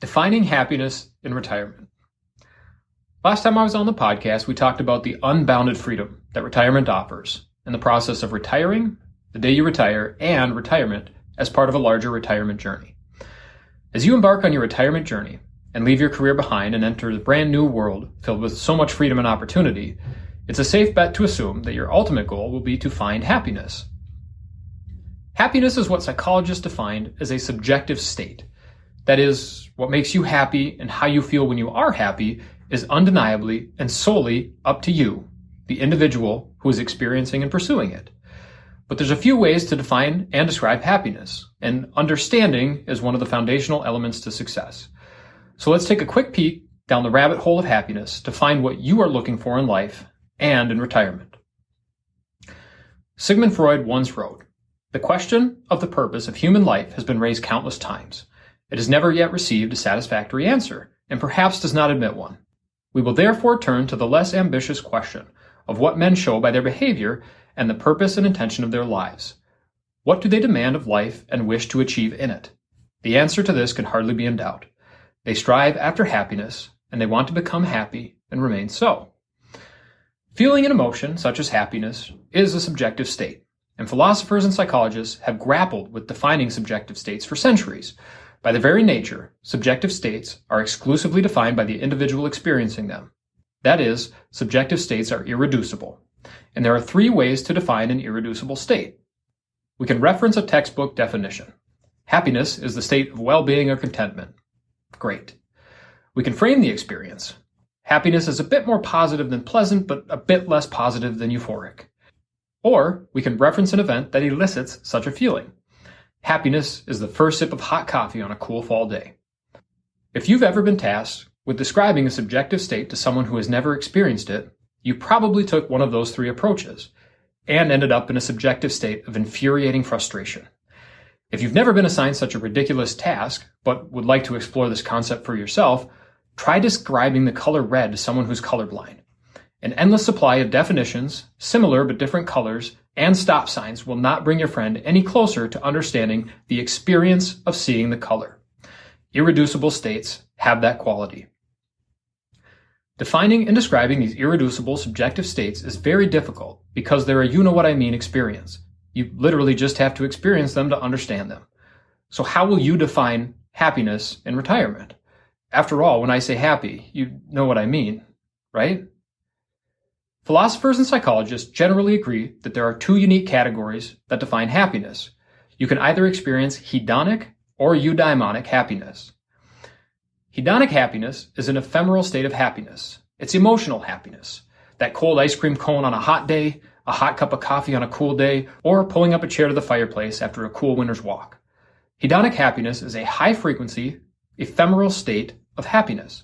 Defining happiness in retirement. Last time I was on the podcast, we talked about the unbounded freedom that retirement offers and the process of retiring, the day you retire, and retirement as part of a larger retirement journey. As you embark on your retirement journey and leave your career behind and enter the brand new world filled with so much freedom and opportunity, it's a safe bet to assume that your ultimate goal will be to find happiness. Happiness is what psychologists define as a subjective state. That is, what makes you happy and how you feel when you are happy is undeniably and solely up to you, the individual who is experiencing and pursuing it. But there's a few ways to define and describe happiness, and understanding is one of the foundational elements to success. So let's take a quick peek down the rabbit hole of happiness to find what you are looking for in life and in retirement. Sigmund Freud once wrote, "The question of the purpose of human life has been raised countless times. It has never yet received a satisfactory answer, and perhaps does not admit one. We will therefore turn to the less ambitious question of what men show by their behavior and the purpose and intention of their lives. What do they demand of life and wish to achieve in it? The answer to this can hardly be in doubt. They strive after happiness, and they want to become happy and remain so." Feeling and emotion, such as happiness, is a subjective state, and philosophers and psychologists have grappled with defining subjective states for centuries. By their very nature, subjective states are exclusively defined by the individual experiencing them. That is, subjective states are irreducible. And there are three ways to define an irreducible state. We can reference a textbook definition. Happiness is the state of well-being or contentment. Great. We can frame the experience. Happiness is a bit more positive than pleasant, but a bit less positive than euphoric. Or we can reference an event that elicits such a feeling. Happiness is the first sip of hot coffee on a cool fall day. If you've ever been tasked with describing a subjective state to someone who has never experienced it, you probably took one of those three approaches and ended up in a subjective state of infuriating frustration. If you've never been assigned such a ridiculous task, but would like to explore this concept for yourself, try describing the color red to someone who's colorblind. An endless supply of definitions, similar but different colors, and stop signs will not bring your friend any closer to understanding the experience of seeing the color. Irreducible states have that quality. Defining and describing these irreducible subjective states is very difficult because they're a you-know-what-I-mean experience. You literally just have to experience them to understand them. So how will you define happiness in retirement? After all, when I say happy, you know what I mean, right? Philosophers and psychologists generally agree that there are two unique categories that define happiness. You can either experience hedonic or eudaimonic happiness. Hedonic happiness is an ephemeral state of happiness. It's emotional happiness. That cold ice cream cone on a hot day, a hot cup of coffee on a cool day, or pulling up a chair to the fireplace after a cool winter's walk. Hedonic happiness is a high-frequency, ephemeral state of happiness.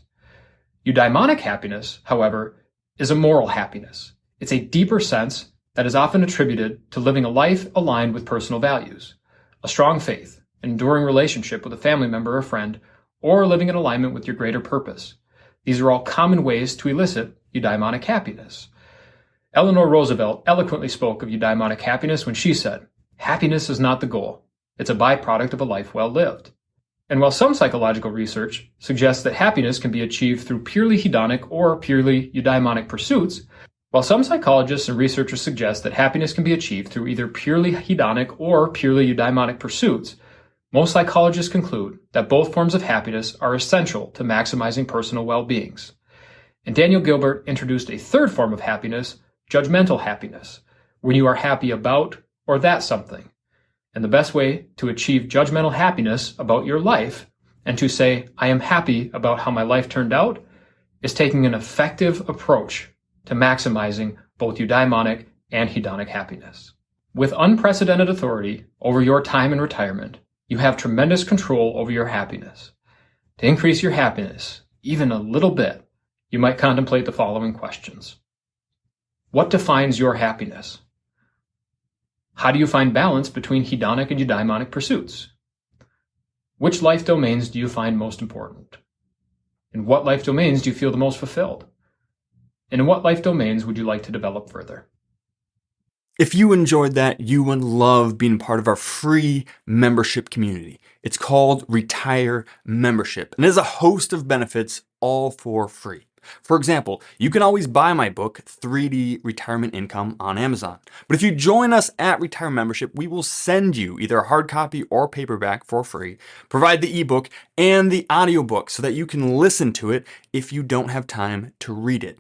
Eudaimonic happiness, however, is a moral happiness. It's a deeper sense that is often attributed to living a life aligned with personal values, a strong faith, an enduring relationship with a family member or friend, or living in alignment with your greater purpose. These are all common ways to elicit eudaimonic happiness. Eleanor Roosevelt eloquently spoke of eudaimonic happiness when she said, "Happiness is not the goal. It's a byproduct of a life well lived." And while some psychological research suggests that happiness can be achieved through purely hedonic or purely eudaimonic pursuits, while some psychologists and researchers suggest that happiness can be achieved through either purely hedonic or purely eudaimonic pursuits, most psychologists conclude that both forms of happiness are essential to maximizing personal well-beings. And Daniel Gilbert introduced a third form of happiness, judgmental happiness, when you are happy about or that something. And the best way to achieve judgmental happiness about your life and to say, "I am happy about how my life turned out," is taking an effective approach to maximizing both eudaimonic and hedonic happiness. With unprecedented authority over your time in retirement, you have tremendous control over your happiness. To increase your happiness, even a little bit, you might contemplate the following questions. What defines your happiness? How do you find balance between hedonic and eudaimonic pursuits? Which life domains do you find most important? In what life domains do you feel the most fulfilled? And in what life domains would you like to develop further? If you enjoyed that, you would love being part of our free membership community. It's called Retire Membership, and it has a host of benefits all for free. For example, you can always buy my book, 3D Retirement Income, on Amazon. But if you join us at Retire Membership, we will send you either a hard copy or paperback for free, provide the ebook and the audiobook so that you can listen to it if you don't have time to read it.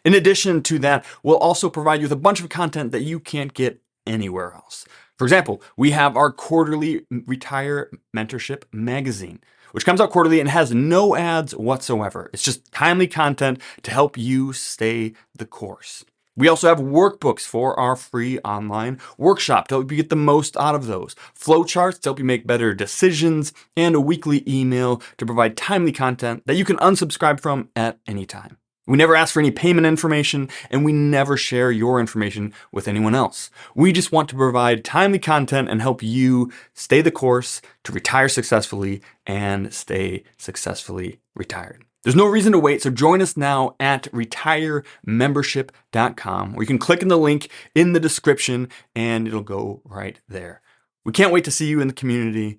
In addition to that, we'll also provide you with a bunch of content that you can't get anywhere else. For example, we have our quarterly Retire Mentorship magazine, which comes out quarterly and has no ads whatsoever. It's just timely content to help you stay the course. We also have workbooks for our free online workshop to help you get the most out of those, flowcharts to help you make better decisions, and a weekly email to provide timely content that you can unsubscribe from at any time. We never ask for any payment information, and we never share your information with anyone else. We just want to provide timely content and help you stay the course to retire successfully and stay successfully retired. There's no reason to wait, so join us now at retiremembership.com, or you can click in the link in the description and it'll go right there. We can't wait to see you in the community.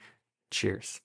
Cheers.